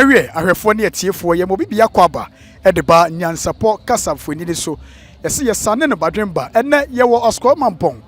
Ewie ahwefo ne atiefo ye mo bibia kwaba edeba Nyansapo kasafoni so yesi yesane no badwemba enne ye wo Asokoremanhene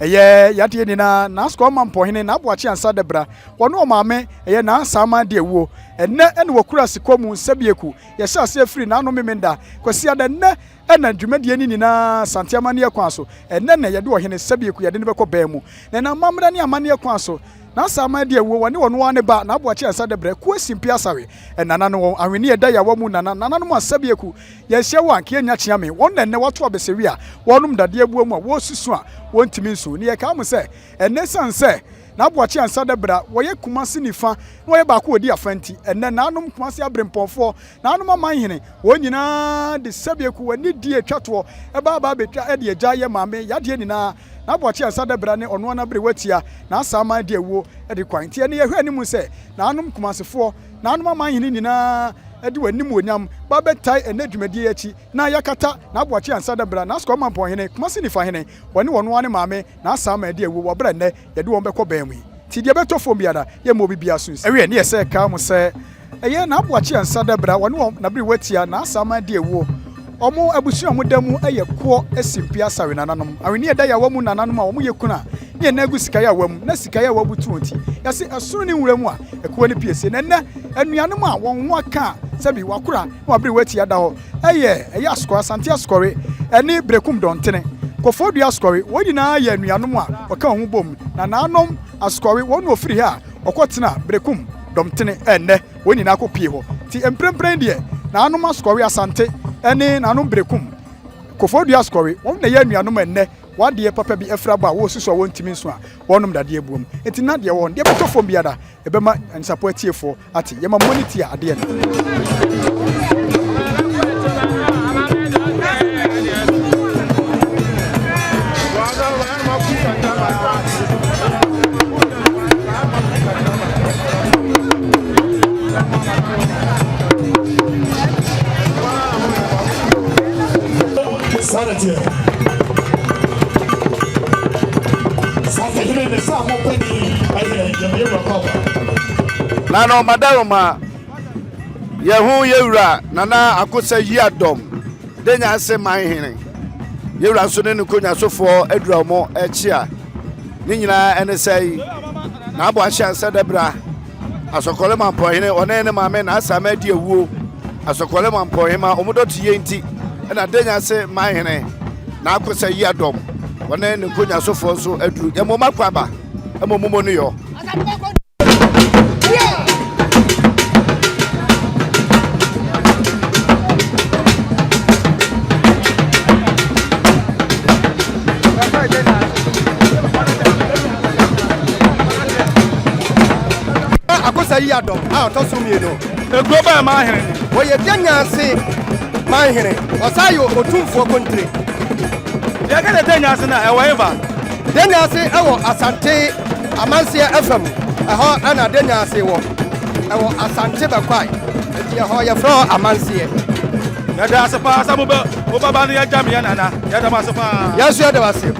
eye yade ni na Asokoremanhene na aboache ansa debra wono o maame eye na sama de ewuo enne ene wakura sikomu sabieku ye sha ase afiri na no memenda kwasi ada enne ena dwumadie ni na santiamane akwan so enne na yede ohene sabieku yede ne bekọ baa mu na mamra ne amane akwan so na sama de ewuo wone wono ane ba na aboache ansa debra ku asimpi asawe enana no ahweni eda ya wamu nana no asabieku ye hye wanke anya chiame won enne wato abesewi a wonum dade abuo mu a wo susu a wontimi nso ne ye ka mu se enne sanse na aboache ansa debra woye kumase nifa woye ba ko odi afanti enne naanum kumase abremponfo naanum amanhene wonyina de sabieku wani die twato ba betwa ede agya ye maame yade ni na aboache ansa debra ne ono na bre watia na asama de ewuo ede kwanti ene ye hwe animu se naanum kumasefo naanum amanhene ni na edi wanim wonyam ba betai ene dwumadi achi na yakata na aboache ansa debra na Asokoremanhene kumase Nifahene woni wono ane maame na asama de ewuo wo bra ne yede won bekọ baa mu ti de betofo biada ye mo bibia sunsi ewe ne ye se ka mu se eye na aboache ansa debra woni na bre watia na asama de ewuo omo abusu omo damu eye ko asimpi asawe nananom awini eda ya wamu nananom a omo yekuna ne na agu sika ya wamu na sika ya wabutu onti yase asoro ni nwuramu a ekuo ne piese na na anuanom a won ho aka sabi wakura na abre wati ada ho eye Asokore asante Asokore eni Brekum dontene kofodua Asokore wonyina ya anuanom a waka ho bom na nanom Asokore won ofiri ha okotena Brekum domtene enne wonyina akopie ho ti emprempren de nanom Asokore asante ene nanom Brekum kofodua Asokore won na ya anuanom enne wade papa bi afra ba wo suso wontimi nso a wonum dade ebuom enti na de won de betofo biada ebema Nyansapo atiefo ati yema monitor ade Nano madaroma yehu yewura nana akosa yiadom denya ase manhene yewura so ne nkonya sofo adura mo echia ni nyina ene sei na aboache ansa debra Asokoremanhene one ne maame na asama di ewuo Asokoremanhene ma omodoto yenti na denya ase manhene na akosa yiadom one ne nkonya sofo so aduru yemo makwaba emomumo no yo Yadom a to so mieno global manhene oye Nyansapo manhene osayo Otumfuo country ye ga de Nyansapo na eweva Nyansapo ewo asante amansia FM eho ana Nyansapo wo ewo asante bakwai enti eho ye fro amansia ya da asapa asamu ba o baba ne ya jam ya nana ya da masapa ya so ya da wase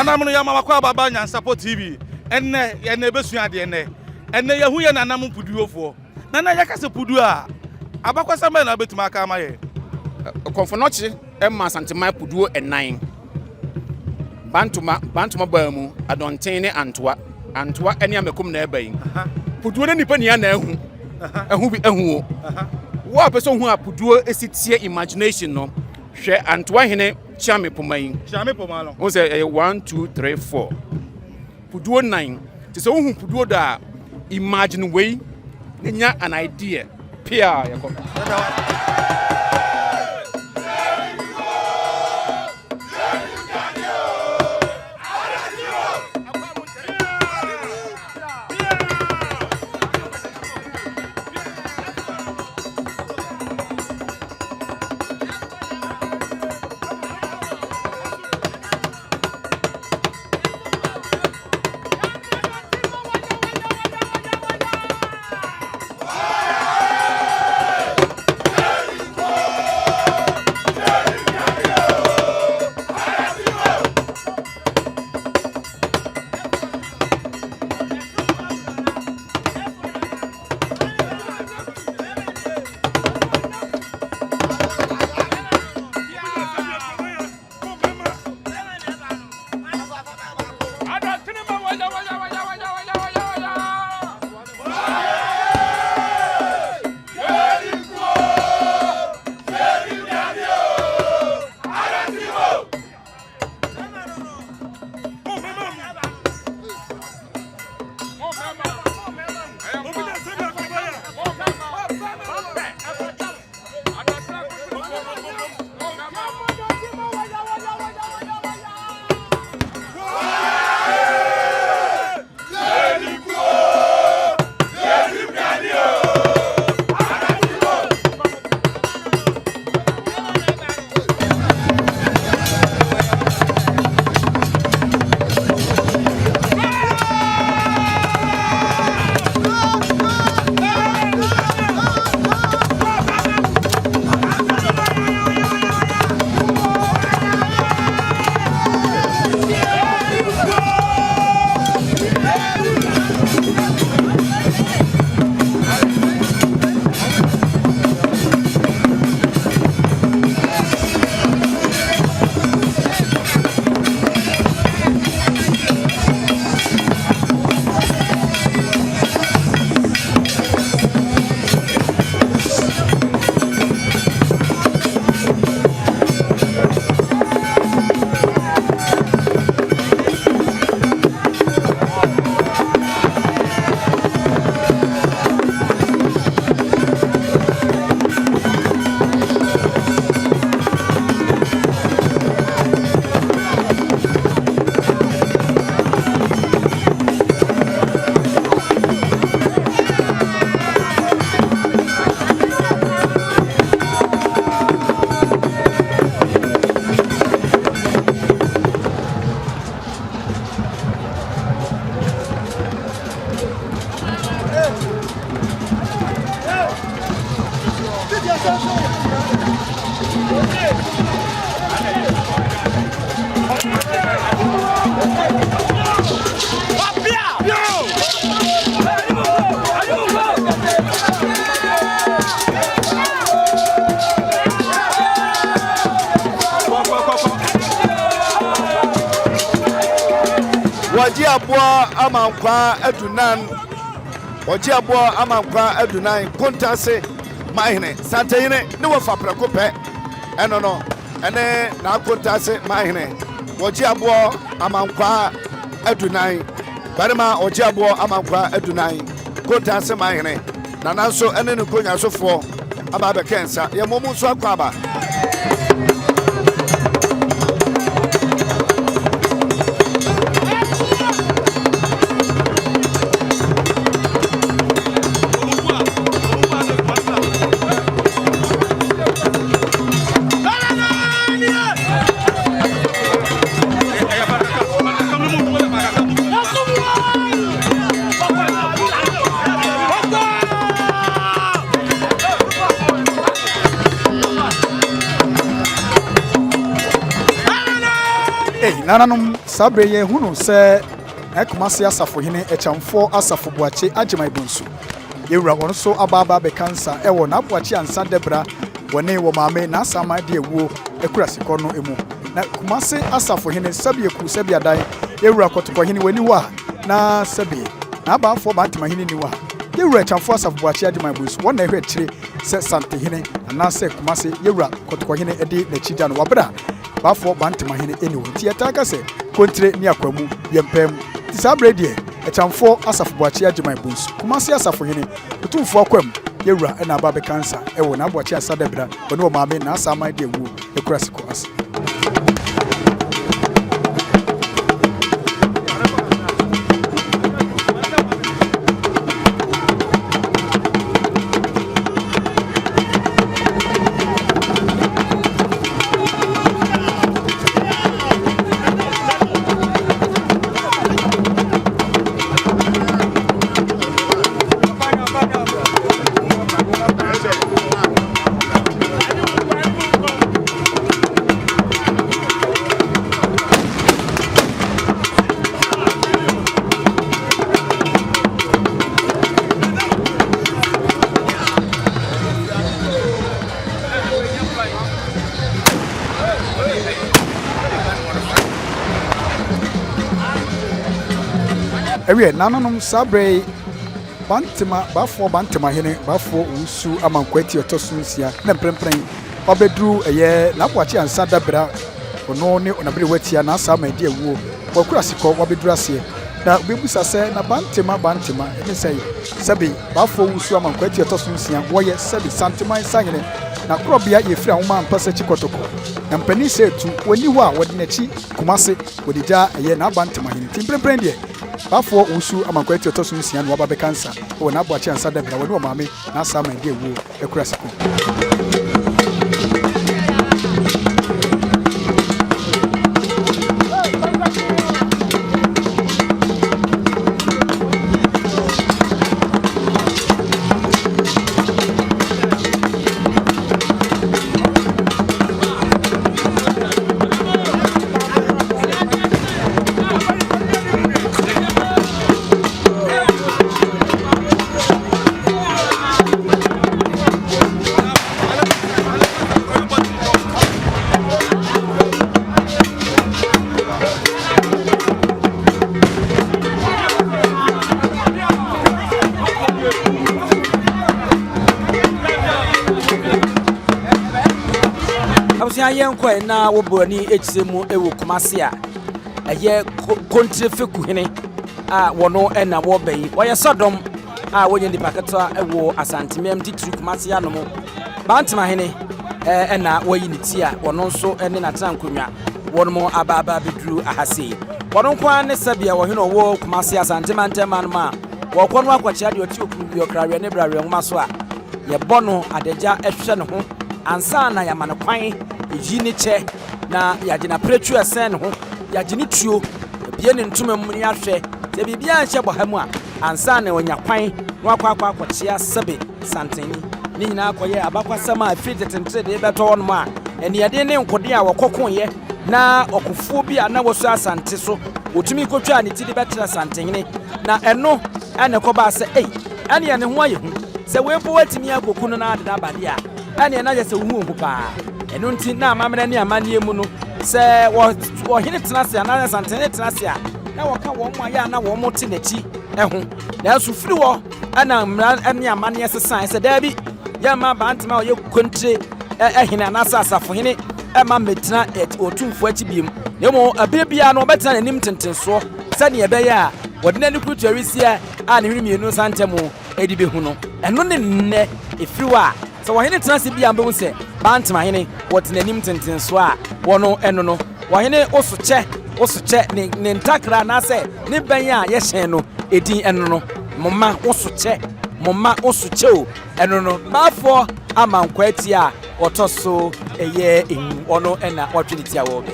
Nanam no yama wakwa baba Nyansapo TV. Enne besua de enne. Enne yehu ye nanam puduofo. Nana yakase pudu a abakwasa me na betuma aka amaye. Konfonochi emma santima puduo enan. Bantuma ba mu adonten ne Antoa ene amekum na eba yi. Puduo ne nipa nia na ehu. Ehu bi ehu. Wo apeso hu a puduo esitie imagination no. Hwe Antoa hene Chiame Pomayin. Chiame Pomalo. O say 1 2 3 4. Puduo 9. Ti se hu puduo da imagine way nya an idea. Pia yakọ. Ojiabo amankwa adunan kontase mahene santayine ne wofa preko pe eno no ene na kontase mahene ojiabo amankwa adunan barima ojiabo amankwa adunan kontase mahene na nanso ene ne konya sofo aba be kensa ye momu so akwa ba Nananom sabreye hunu se Kumasi Asafohene Echamfo Asafobuache Ajimai Bunsu. Yewura wono so ababa be cancer ewo na Abuache ansa debra wone wo maame na asama de ewo ekura sikọ no emu. Na Kumasi Asafohene sabie ku sabia dan yewura kotokohene wani wa na sabie na abafo Bantamanehe ni wa. Yewura Echamfo Asafobuache Ajimai Bunsu wona ehwe kire se Santehene na se Kumasi yewura kotokohene edi na chida no wabra. Bafo Bantamanehe eni ti ataka se kontre ni akwamu yempem ti sabrede Echamfo Asafobuache Ajimai Bunsu Kumasi Asafohene Otumfuo akwam yewura na aba be cancer ewo na Abuache asadebra woni o maame na asama de ewu ekura siko ase ewe nananom sabre bafo Bantamanehe bafo usu amankwati otosunsia na mprempren obedru eye na Abuache ansa dabra ono ne onabere watia na asama de ewu wakura sikọ wabedru ase na bebusa se na Bantama ene sei sabe bafo usu amankwati otosunsia woye sabe santiman sanyene na krobia yefira homa ampasa chikotoko na mpani se tu wani wa wode nachi Kumasi wodija eye na Bantamanehe timprempren de bafo usu amankwati otosunsia no waba cancer wo na Abuache ansa dabra woni o maame na asama de ewu ekura siko Yenkwa na woboni echsemu ewo Kumasi a eye kontre fekuhene a wono na wobai woye sodom a wonye ndipakata ewo asantemem titru Kumasi anomo Bantamanehe na woyi niti a wono nso ene na trankonwa wono mo ababa bedru ahase wono kwa ne sabia wo hene wo Kumasi asantemantema no ma wo kono akwachi de oti okuru okrawe ne brawe ngoma so a ye bono adeja ehwe ne ho ansa na yamane kwan ejini che na yagina pretu esen ho yagini tuo bie ne ntumam ni ahwe te bibia anhye bohamu a ansa na onya kwan no akwa akwachia sebe santeni ni nyina akoye abakwasama afite tentre de beto wonmo a ene yade ne nkode a wokokonye na okofo bi a na woso asante so otumi kotwa ne tidi betra santeni na eno ane koba se ane ne ho aye hu se webo watimi akokunu na ade na abade a ane na je se hu hu pa eno nti na amamre ne amanie mu no se wo hene tenase na santene tenase a na woka wo mo aya na wo mo te nachi ehu na so firi wo ana ane amanie sesan se dabi ya ma Bantama o ye kontre ehene na asafo hene ma metina Otumfuo achibiem nemo abebia no betina nanim tentenso se ne ebe ya wode na nikrutu arisia a ne hwemienu santemu edibe hu no eno ne nne efiriwa se wo hene tenase bia mbehu se Bantamanehe wote nanim tentenso a wono eno no wo hene osuche ne ntakra na se ne benya ye hyen no edin eno no momma osuche o eno no bafo amankwati a otoso eye ono ena watwiniti a wo be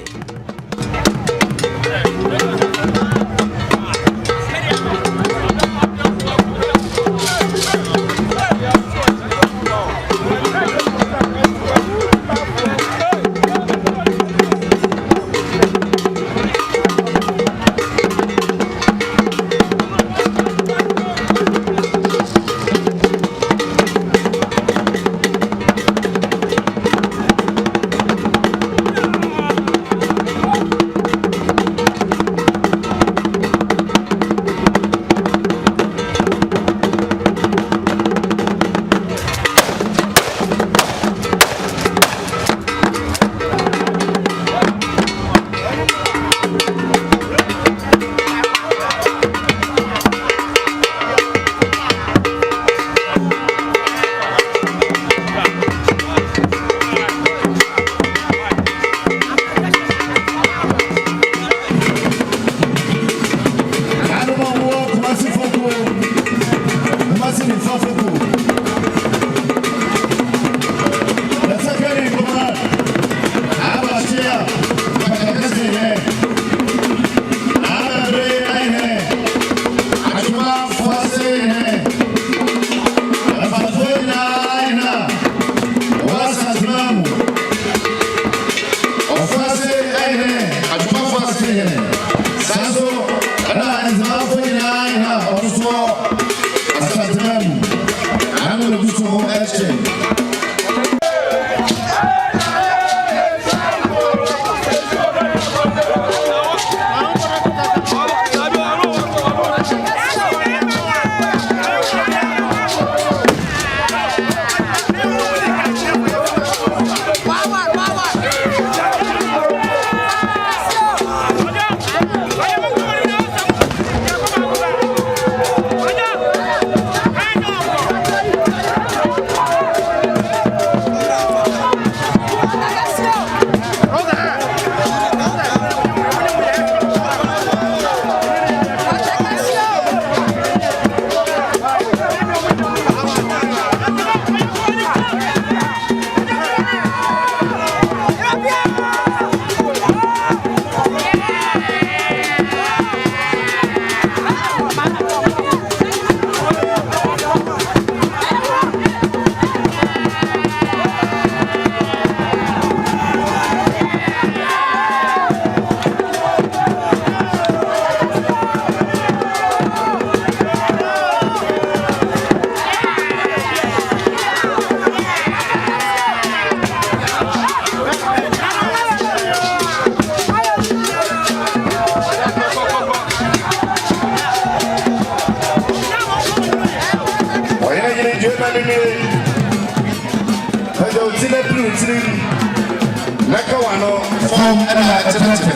fam ɛna ɛtɛtɛtɛ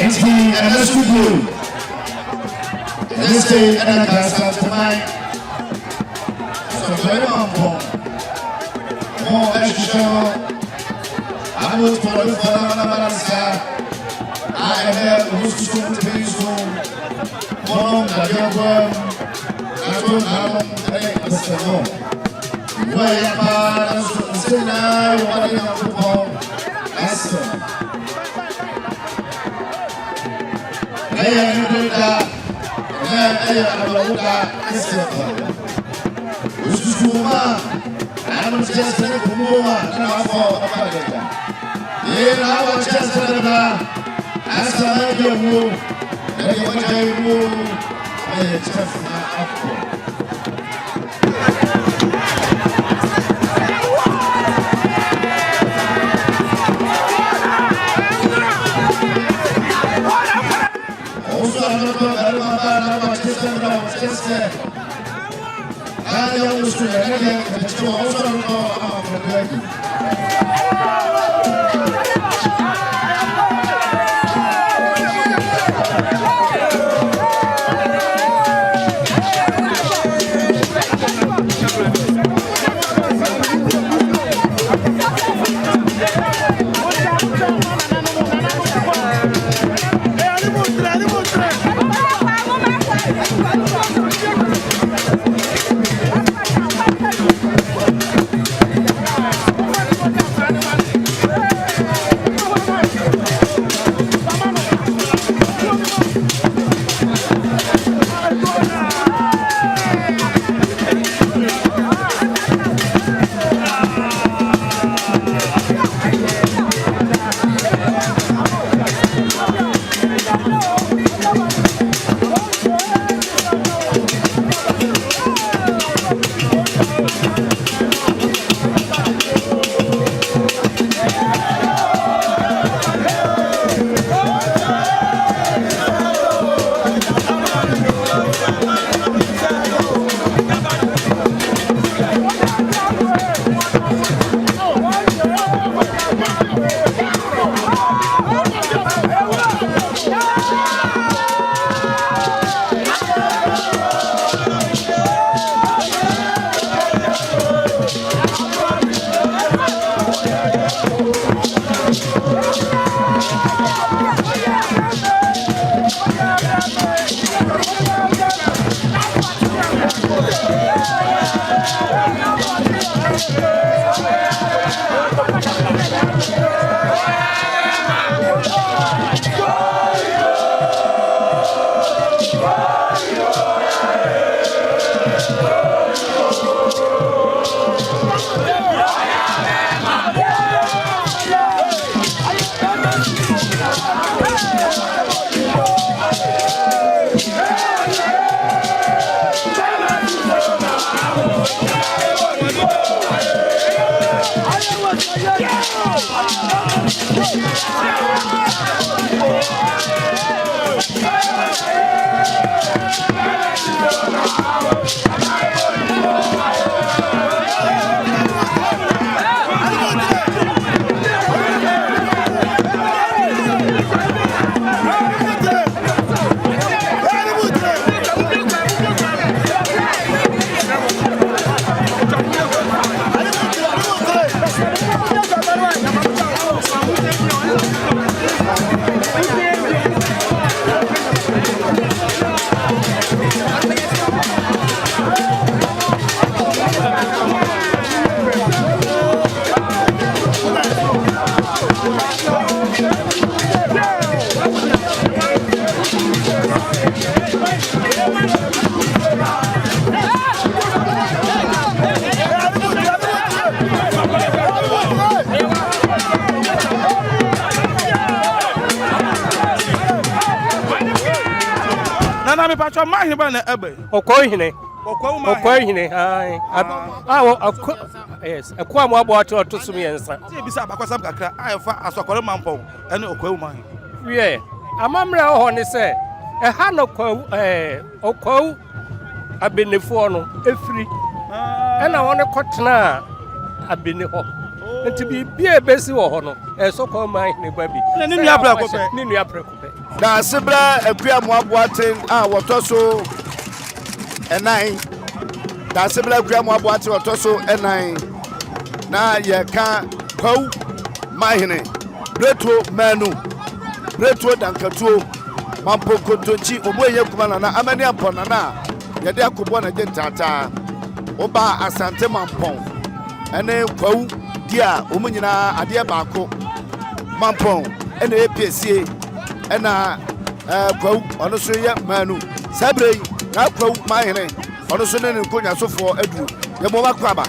enti ɛna studio ɛsɛ ɛna kasa tɛmai Asokoremanhene mo ɛhwehwɛ amo tɔrɔ fɔlɔ na balansa a ɛbɛ ɔmususu tɛbi so wɔn gadagba ɛto nanom ɛne asɛmɔ wɔyɛ paa nso nsɛ nyinaa wɔde Nyankopɔn asɛ ɛyɛ ndoda ɛyɛ abawoda asɛ osusu ma anam kyɛ sɛ ne kɔmɔ ma na afɔ ɔba dada yɛ na awɔ kyɛ sɛ ne ba asa na yɛ wo ɛyɛ wɔgya yɛ wo ɛyɛ kyɛ funa afɔ Nana me pacho mahi ba na ebe. Okohene. Kwahumanhene. Yes. Akwa mo abo ato to sum yensa. Ti bisa abakwasam kakra ayefa Asokoremanhene ene Kwahumanhene. Wie. Amamre ho ne se ha no okwahu abenefo no efiri. Ena won kotena abene ho. nti bibie besi wo ho no Asokoremanhene ba bi ne nua Brekupe ne nua Brekupe da sebra Appiah moaboaten a woto so enan da sebra Appiah moaboaten woto so enan na ye ka Kwahumanhene Breto dankatuo mampokontonchi oboye kuma na amani ampona na ye de akobo na gentata oba asante mampon ene Kwahu dia omunyina ade baako mampon ene APC ena Kwahu ono so ye manu sabrei na Kwahumanhene ono so ne nkonya sofo adu ye mo bakwaba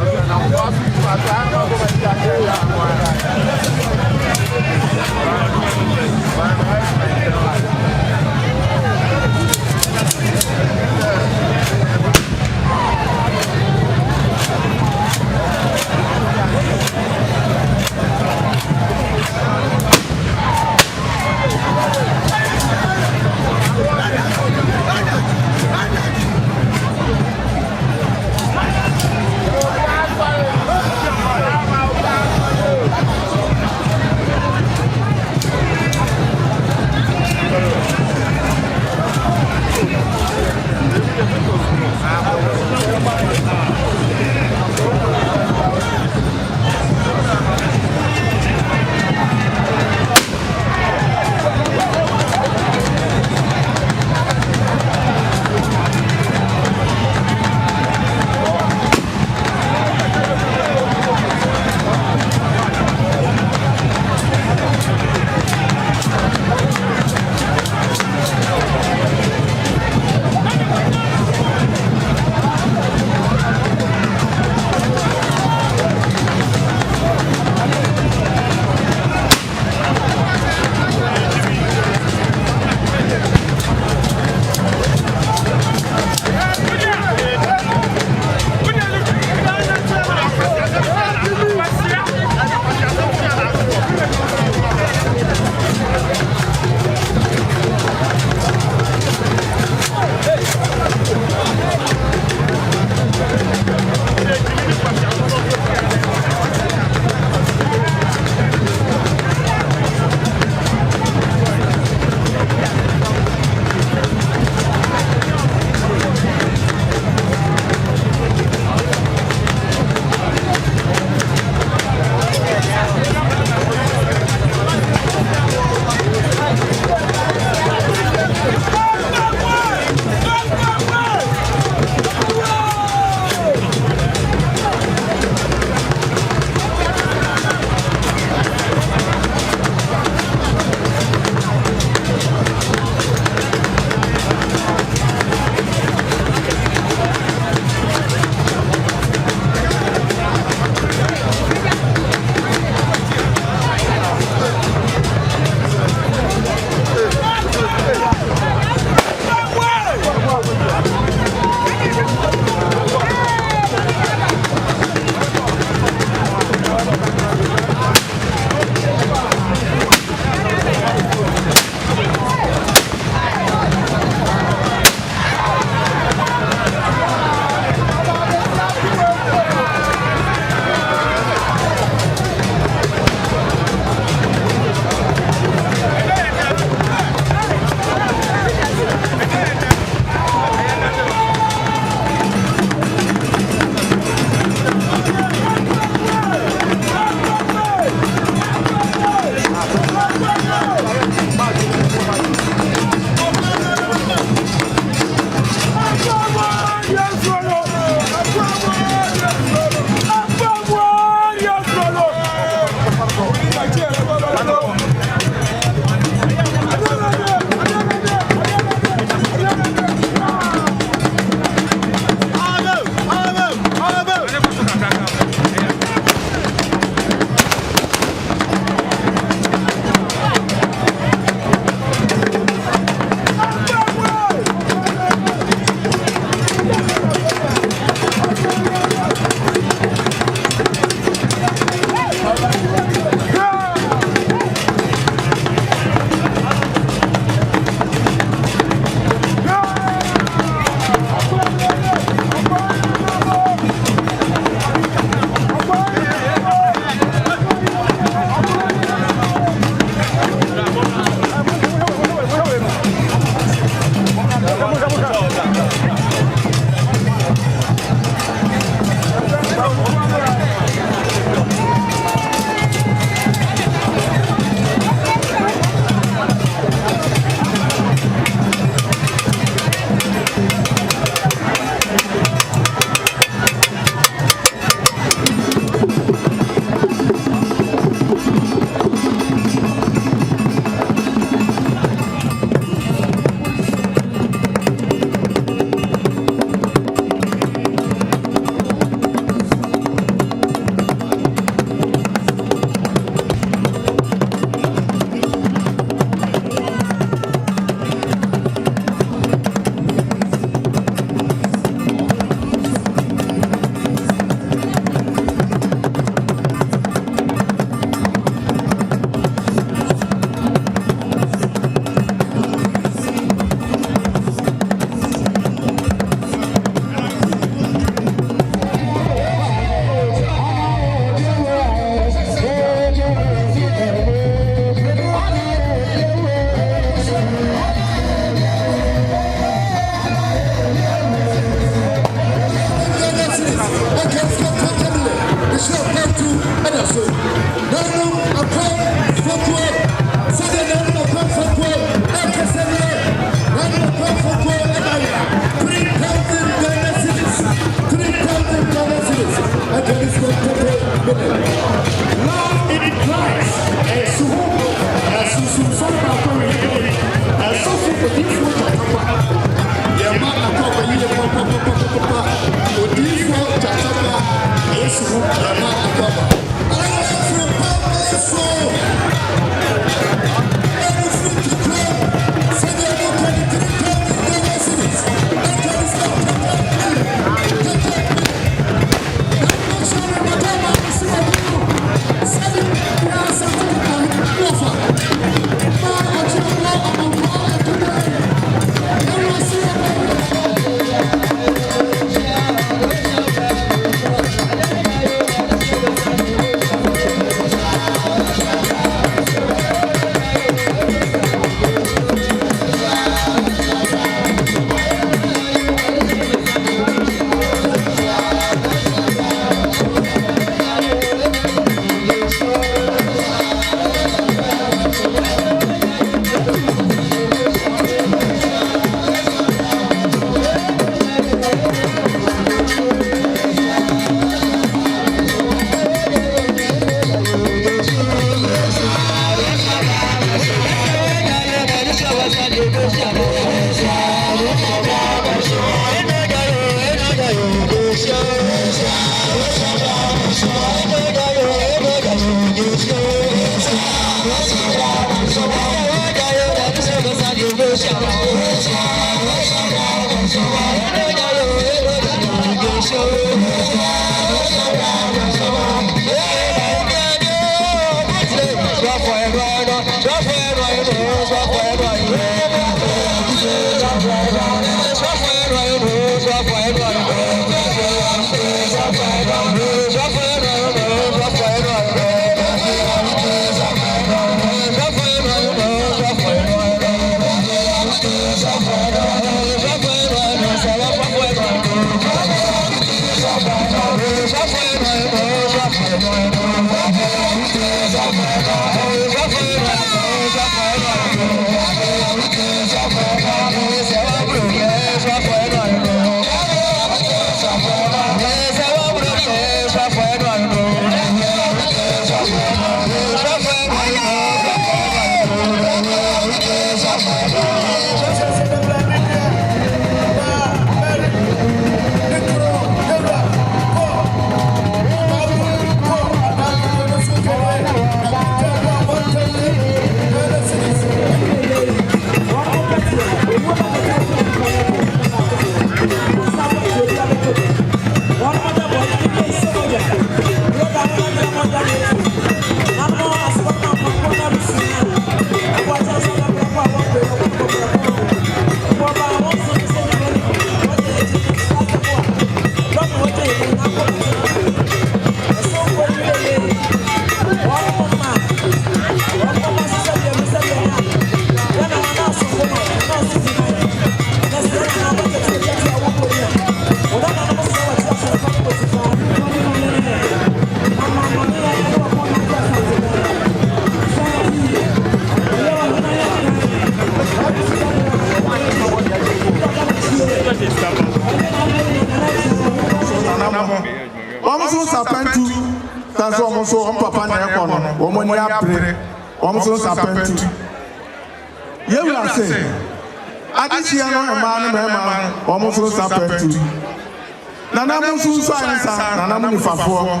Nana musu science, Nana Nifahene.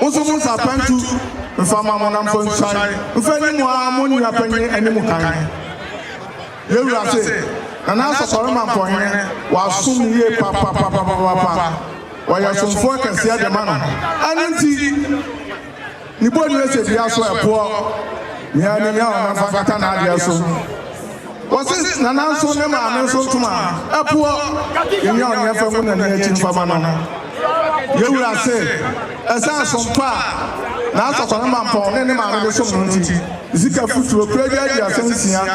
Musu sapentu, Mfama Monam Sunshine, Mfeni Mourn penny and Mukai. You are say, Nana Asokoremanhene was soon here, papa. Why are some folk and see the man? And indeed, Nibody said, Yaso a poor, Yana Fakatana Yaso. Was this Nana so never and so to a poor in your never won an agent for Manana? You will say, as I some pa, now Asokoremanhene, any man of the community, Zika foot to a prayer, Yasensia,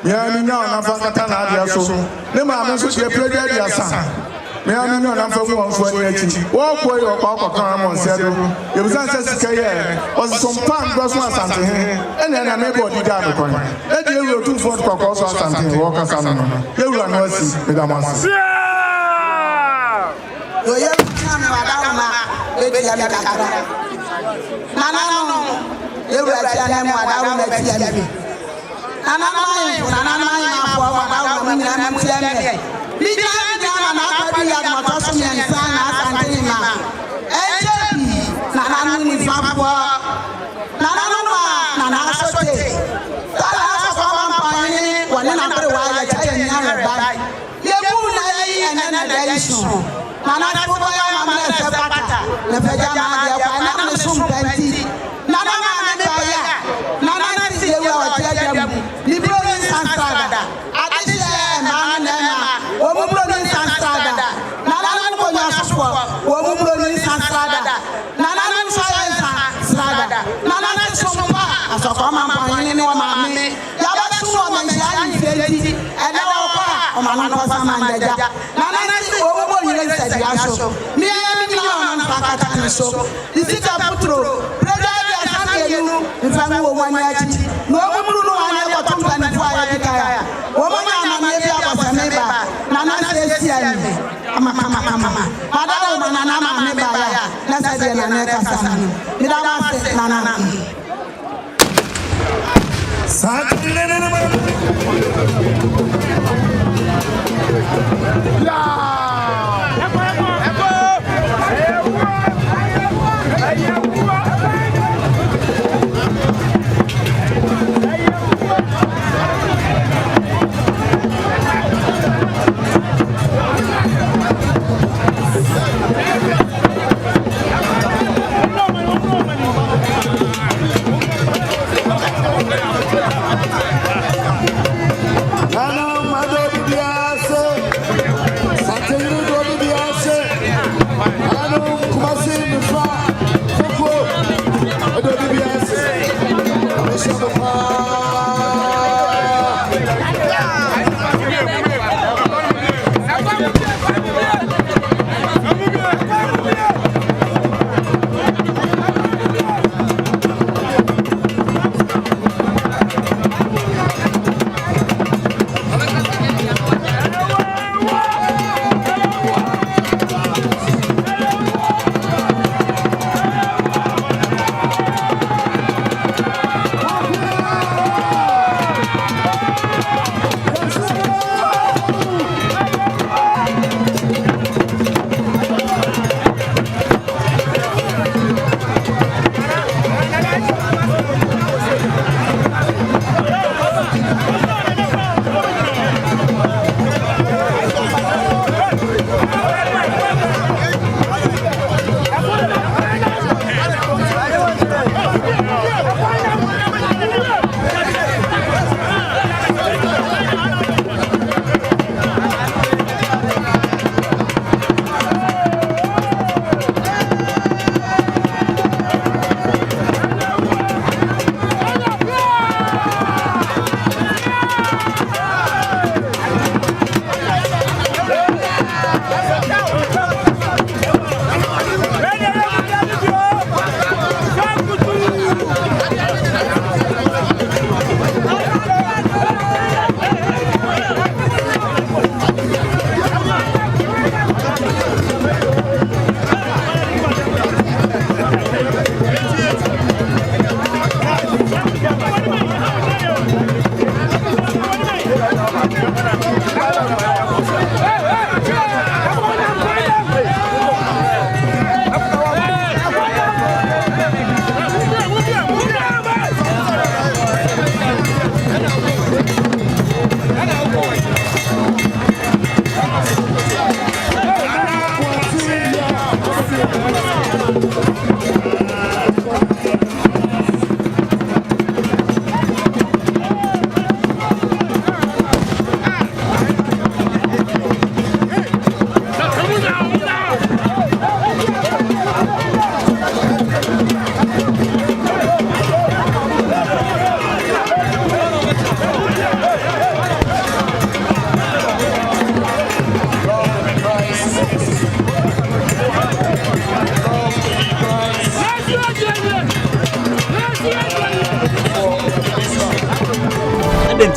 Yana Fakatana Yaso, the man who should be a prayer, Yasan. Me I know I'm from one for the walk away or papa come said it was just was some pan was one something and then I never did that coin. Let you go to for cocos something walk as I know. You will not see Madame. You have come Madama, baby Yamaka. Nana, you will tell him what I will let you. Nana, so nana ko ya mama na se pata na feja ma dia kwa na ne sum penti nana ma ne ba ya nana na ti ye wa ti adam ni bro ni sansada adi se ma na ma o mu bro ni sansada nana na ko ya so o mu bro ni sansada nana na so ya sansada nana na so ma Asokoremanhene ni o ma me ya ba so o ma ya ni fenti e na o pa o ma na ko sa ma ndaja nana na ti o mo ni le se dia so mi ya mi ni o na pakata ni so isika putro brother ya san enu nfa wo mo nya chi no mo muru no anya ko tumba ni kwa ya kaya wo mo nya na me bia ba sa me ba nana se si ani mama madara o nana ma me ba ya na sa dia na ne ka sa ni mi da ba se nana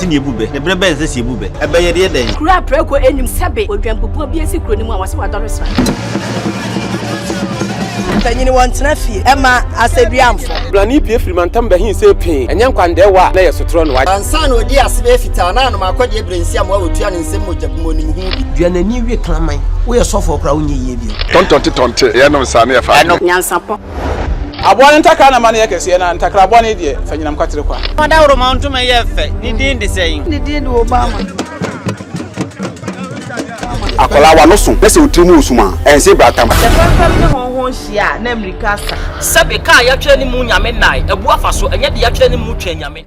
Ni ebube ne brebe nse si ebube ebe ye de den kura preko enim sebe odwampopo bi esi kuro ni mu a wase wadore sra tanyini wontena fie ema aseduamfo blani pie frimantam bahin se pin enye nkwande wa na yesotro no wa ansa na odi asebe fita na no makode ebrensi am wa otua ne nsem mojabumo nim hu duanani wie klaman wo ye sofo kra wonye ye bi tontonte ye no sa na ye fa Nyansapo abone ntakra na mane yakese na ntakra abone die fanyinam kwatere kwa wada woro ma ntuma ye fe ni din de sei ni din do Obama akola wa no so pese otrimu osuma ense bratam sefem ne honhon hia na amerika sa sebe ka ya twa ni mu nyame nai ebu afa so enye de ya twa ni mu twa nyame